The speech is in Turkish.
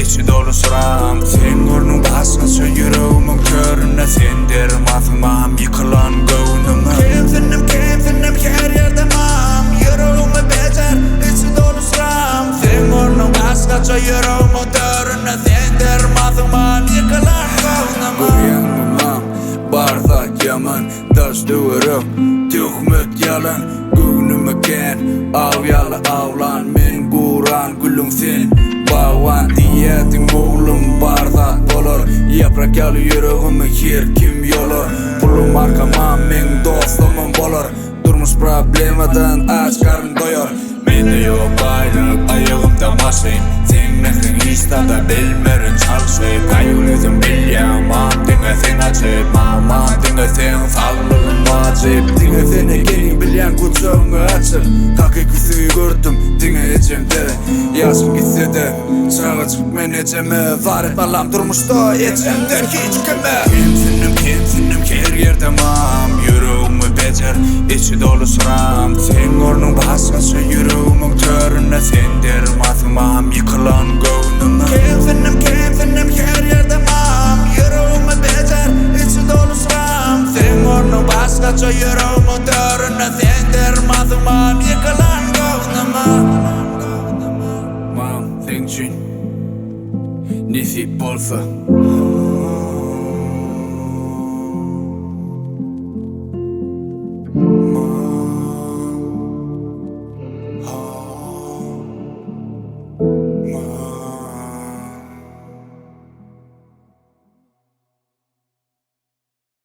İçi dolu sıram Sen ornun başkası yüreğimin körüne Sendir matmam yıkılan gönlümü Kimsinim her yerde mam Yüreğimi becer İçi dolu sıram Sen ornun başkası yüreğimin körüne Sendir matmam yıkılan gönlümü Kuryanmam bardak yaman Taş duvarım Tühmüt yalan Gönlümü ken Avyalı avlan Men kuran gülüm sen Bawan diyetin oğlum bardak bolur Yaprak yalı yüreğimi her kim yolur Pulum arkama men dostumum bolur Durmuş problemeden aç karın doyur Mende yok bayrak ayağımda masayım Sen nesin istada bilmerin çalışayım Kayıldızım bilyam Dinge sen açıp Mama dinge sen sağlığım açıp Dinge seni gelin bilyen kucağımı açıp Kakı küsüyü gördüm Dinge içimde Yaşım gitse de Çağı çıkıp men içime Var et alam durmuştu içimdeki içkime Kimsinim her yerde mam Yüreğimi becer İçi dolu sıram Sen ornun başkası yüreğimin körüne Sendir matmam yıkılan gönlümü Kimsinim her yerde mam Yüreğimi becer İçi dolu sıram Sen ornun başkası yüreğimin körüne Sendir matmam yıkılan gönlümü Mam, senin için Nesip bolsa